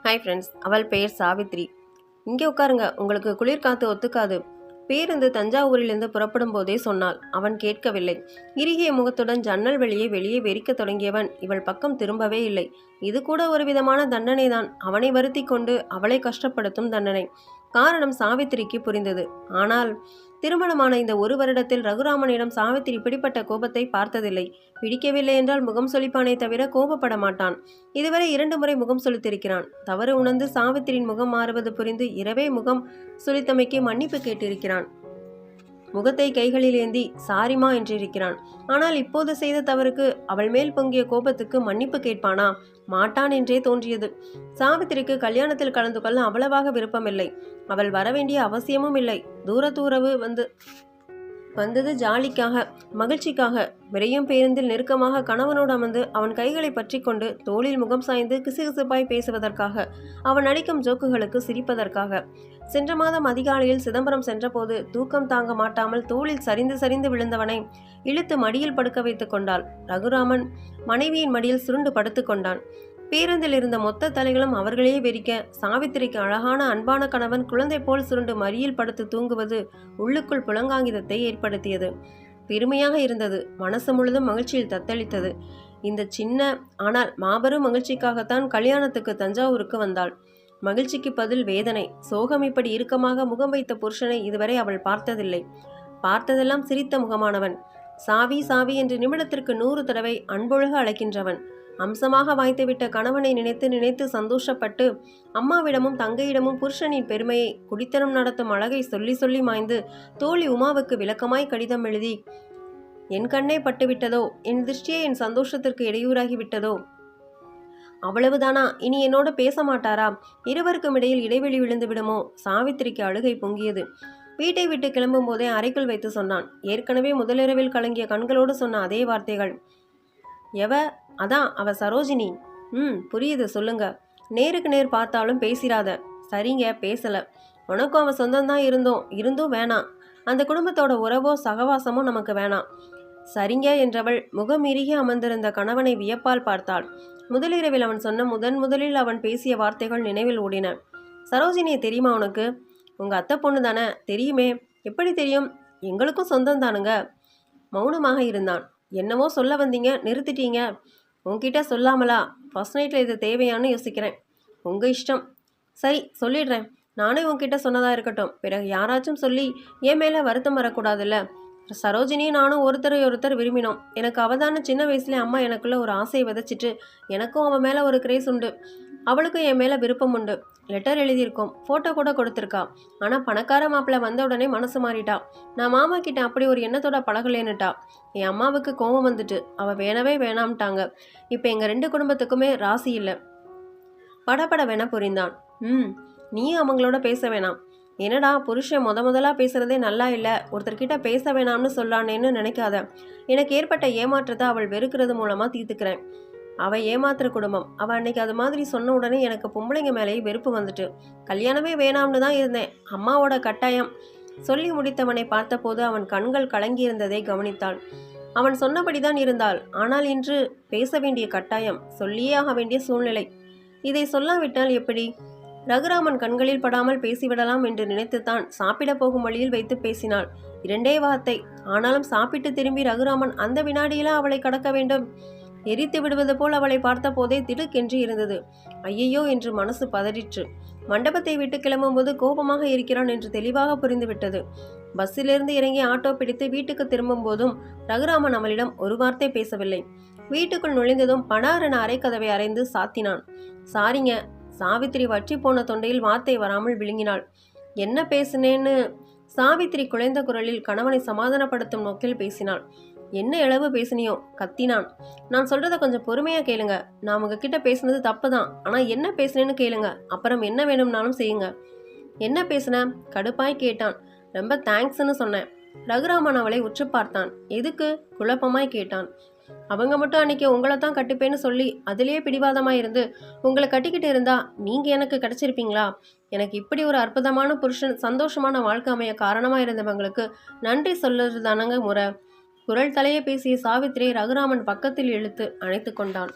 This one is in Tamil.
ஹாய் ஃப்ரெண்ட்ஸ், அவள் பெயர் சாவித்ரி. இங்கே உட்காருங்க, உங்களுக்கு குளிர் காத்து ஒத்துக்காது. பேருந்து தஞ்சாவூரிலிருந்து புறப்படும் போதே சொன்னாள். அவன் கேட்கவில்லை. இறுகிய முகத்துடன் ஜன்னல் வெளியே வெறிக்க தொடங்கியவன் இவள் பக்கம் திரும்பவே இல்லை. இது கூட ஒரு விதமான தண்டனைதான். அவனை வருத்தி கொண்டு அவளை கஷ்டப்படுத்தும் தண்டனை. காரணம் சாவித்திரிக்கு புரிந்தது. ஆனால் திருமணமான இந்த 1 வருடத்தில் ரகுராமனிடம் சாவித்திரி இப்படிப்பட்ட கோபத்தை பார்த்ததில்லை. பிடிக்கவில்லை என்றால் முகம் சொலிப்பானே தவிர கோபப்பட மாட்டான். இதுவரை 2 முறை முகம் சொலித்திருக்கிறான். தவறு உணர்ந்து சாவித்திரியின் முகம் மாறுவது புரிந்து இரவே முகம் சுளித்தமைக்கு மன்னிப்பு கேட்டிருக்கிறான். முகத்தை கைகளில் ஏந்தி சாரிமா என்றிருக்கிறான். ஆனால் இப்போது செய்த தவறுக்கு, அவள் மேல் பொங்கிய கோபத்துக்கு மன்னிப்பு கேட்பானா? மாட்டான் என்றே தோன்றியது. சாவித்திரிக்கு கல்யாணத்தில் கலந்து கொள்ள அவ்வளவாக விருப்பமில்லை. அவள் வரவேண்டிய அவசியமும் இல்லை. தூரத்துறவு வந்தது ஜாலிக்காக, மகிழ்ச்சிக்காக. விரையும் பேருந்தில் நெருக்கமாக கணவனோடு அமர்ந்து அவன் கைகளை பற்றி கொண்டு தோளில் முகம் சாய்ந்து கிசுகிசுப்பாய் பேசுவதற்காக, அவன் அடிக்கும் ஜோக்குகளுக்கு சிரிப்பதற்காக. சென்ற மாதம் அதிகாலையில் சிதம்பரம் சென்றபோது தூக்கம் தாங்க மாட்டாமல் தோளில் சரிந்து விழுந்தவனை இழுத்து மடியில் படுக்க வைத்து கொண்டாள். ரகுராமன் மனைவியின் மடியில் சுருண்டு படுத்து கொண்டான். பேருந்தில் இருந்த மொத்த தலைகளும் அவர்களே வெறிக்க, சாவித்திரிக்கு அழகான அன்பான கணவன் குழந்தை போல் சுருண்டு மடியில் படுத்து தூங்குவது உள்ளுக்குள் புலங்காங்கிதத்தை ஏற்படுத்தியது. பெருமையாக இருந்தது. மனசு முழுதும் மகிழ்ச்சியில் தத்தளித்தது. இந்த சின்ன ஆனால் மாபெரும் மகிழ்ச்சிக்காகத்தான் கல்யாணத்துக்கு தஞ்சாவூருக்கு வந்தாள். மகிழ்ச்சிக்கு பதில் வேதனை, சோகம். இப்படி இறுக்கமாக முகம் வைத்த புருஷனை இதுவரை அவள் பார்த்ததில்லை. பார்த்ததெல்லாம் சிரித்த முகமானவன். சாவி சாவி என்று நிமிடத்திற்கு 100 தடவை அன்பொழுக அழைக்கின்றவன். அம்சமாக வாய்த்துவிட்ட கணவனை நினைத்து சந்தோஷப்பட்டு அம்மாவிடமும் தங்கையிடமும் புருஷனின் பெருமையை, குடித்தனம் நடத்தும் அழகை சொல்லி மாய்ந்து தோழி உமாவுக்கு விளக்கமாய் கடிதம் எழுதி, என் கண்ணே பட்டுவிட்டதோ, என் திருஷ்டியே என் சந்தோஷத்திற்கு இடையூறாகி விட்டதோ, அவ்வளவுதானா, இனி என்னோடு பேச மாட்டாரா, இருவருக்கும் இடையில் இடைவெளி விழுந்து விடுமோ? சாவித்திரிக்கு அழுகை பொங்கியது. வீட்டை விட்டு கிளம்பும் போதே அறைக்குள் வைத்து சொன்னான். ஏற்கனவே முதலிரவில் கலங்கிய கண்களோடு சொன்ன அதே வார்த்தைகள். அதான் அவ சரோஜினி. புரியுது, சொல்லுங்க. நேருக்கு நேர் பார்த்தாலும் பேசிராத. சரிங்க, பேசல. உனக்கும் அவன் சொந்தம்தான் இருந்தும் வேணாம். அந்த குடும்பத்தோட உறவோ சகவாசமோ நமக்கு வேணாம். சரிங்க என்றவள் முகமிருகி அமர்ந்திருந்த கணவனை வியப்பால் பார்த்தாள். முதலிரவில் அவன் சொன்ன முதலில் அவன் பேசிய வார்த்தைகள் நினைவில் ஓடின. சரோஜினியை தெரியுமா உனக்கு? உங்க அத்தை பொண்ணு தானே? தெரியுமே. எப்படி தெரியும்? எங்களுக்கும் சொந்தம் தானுங்க. மௌனமாக இருந்தான். என்னவோ சொல்ல வந்தீங்க, நிறுத்திட்டீங்க. உங்ககிட்ட சொல்லாமலா? ஃபர்ஸ்ட் நைட்டில் இது தேவையான்னு யோசிக்கிறேன். உங்கள் இஷ்டம். சரி, சொல்லிடுறேன். நானே உங்ககிட்ட சொன்னதாக இருக்கட்டும். பிறகு யாராச்சும் சொல்லி என் மேலே வருத்தம் வரக்கூடாதுல்ல. சரோஜினியும் நானும் ஒருத்தர் விரும்பினோம். எனக்கு அவதான சின்ன வயசுலேயே அம்மா எனக்குள்ள ஒரு ஆசையை விதைச்சிட்டு, எனக்கும் அவன் மேலே ஒரு கிரேஸ் உண்டு. அவளுக்கும் என் மேலே விருப்பம் உண்டு. லெட்டர் எழுதியிருக்கோம், ஃபோட்டோ கூட கொடுத்துருக்கா. ஆனால் பணக்கார மாப்பிள்ளை வந்த உடனே மனசு மாறிட்டா. நான் மாமா கிட்ட அப்படி ஒரு எண்ணத்தோட பழகலேன்னுட்டா. என் அம்மாவுக்கு கோபம் வந்துட்டு அவள் வேணவே வேணாம்ட்டாங்க. இப்போ எங்கள் 2 குடும்பத்துக்குமே ராசி இல்லை. படபட வேணா புரிந்தான். நீயும் அவங்களோட பேச வேணாம். என்னடா புருஷன் முதலாக பேசுகிறதே நல்லா இல்லை, ஒருத்தர்கிட்ட பேச வேணாம்னு சொல்லானேன்னு நினைக்காத. எனக்கு ஏற்பட்ட ஏமாற்றத்தை அவள் வெறுக்கிறது மூலமாக தீர்த்துக்கிறேன். அவள் ஏமாத்துற குடும்பம். அவள் அன்னைக்கு அது மாதிரி சொன்ன உடனே எனக்கு பொம்பளைங்க மேலேயே வெறுப்பு வந்துட்டு கல்யாணமே வேணாம்னு தான் இருந்தேன். அம்மாவோட கட்டாயம். சொல்லி முடித்தவனை பார்த்தபோது அவன் கண்கள் கலங்கியிருந்ததை கவனித்தாள். அவன் சொன்னபடிதான் இருந்தாள். ஆனால் இன்று பேச வேண்டிய கட்டாயம், சொல்லியே ஆக வேண்டிய சூழ்நிலை. இதை சொல்லாவிட்டால் எப்படி? ரகுராமன் கண்களில் படாமல் பேசிவிடலாம் என்று நினைத்துத்தான் சாப்பிட போகும் வழியில் வைத்து பேசினாள். 2 வார்த்தை. ஆனாலும் சாப்பிட்டு திரும்பி ரகுராமன் அந்த வினாடியில அவளை கடக்க வேண்டும். எரித்து விடுவது போல் அவளை பார்த்த போதே திடுக்கென்று இருந்தது. ஐயையோ என்று மனசு பதறிற்று. மண்டபத்தை விட்டு கிளம்பும்போது கோபமாக இருக்கிறான் என்று தெளிவாக புரிந்துவிட்டது. பஸ்ஸிலிருந்து இறங்கி ஆட்டோ பிடித்து வீட்டுக்கு திரும்பும் போதும் ரகுராமன் அவளிடம் ஒரு வார்த்தை பேசவில்லை. வீட்டுக்குள் நுழைந்ததும் படாரென அரைக்கதவை அரைந்து சாத்தினான். சாரிங்க. சாவித்திரி வற்றி போன தொண்டையில் வார்த்தை வராமல் விழுங்கினாள். என்ன பேசுனேன்னு சாவித்திரி குழைந்த குரலில் கணவனை சமாதானப்படுத்தும் நோக்கில் பேசினாள். என்ன இளவு பேசினியோ? கத்தினான். நான் சொல்றத கொஞ்சம் பொறுமையா கேளுங்க. நான் உங்ககிட்ட பேசுனது தப்பு தான். ஆனால் என்ன பேசுனேன்னு கேளுங்க. அப்புறம் என்ன வேணும்னாலும் செய்யுங்க. என்ன பேசுன? கடுப்பாய் கேட்டான். ரொம்ப தேங்க்ஸ்ன்னு சொன்னேன். ரகுராமன் அவளை உற்று பார்த்தான். எதுக்கு? குழப்பமாய் கேட்டான். அவங்க மட்டும் அன்னைக்கு உங்களை தான் கட்டிப்பேன்னு சொல்லி அதிலேயே பிடிவாதமாக இருந்து உங்களை கட்டிக்கிட்டு இருந்தா நீங்கள் எனக்கு கிடைச்சிருப்பீங்களா? எனக்கு இப்படி ஒரு அற்புதமான புருஷன், சந்தோஷமான வாழ்க்கை அமைய காரணமாக இருந்தவங்களுக்கு நன்றி சொல்லுறது தானங்க முறை. குரல் தலையை பேசிய சாவித்திரியை ரகுராமன் பக்கத்தில் இழுத்து அணைத்து கொண்டான்.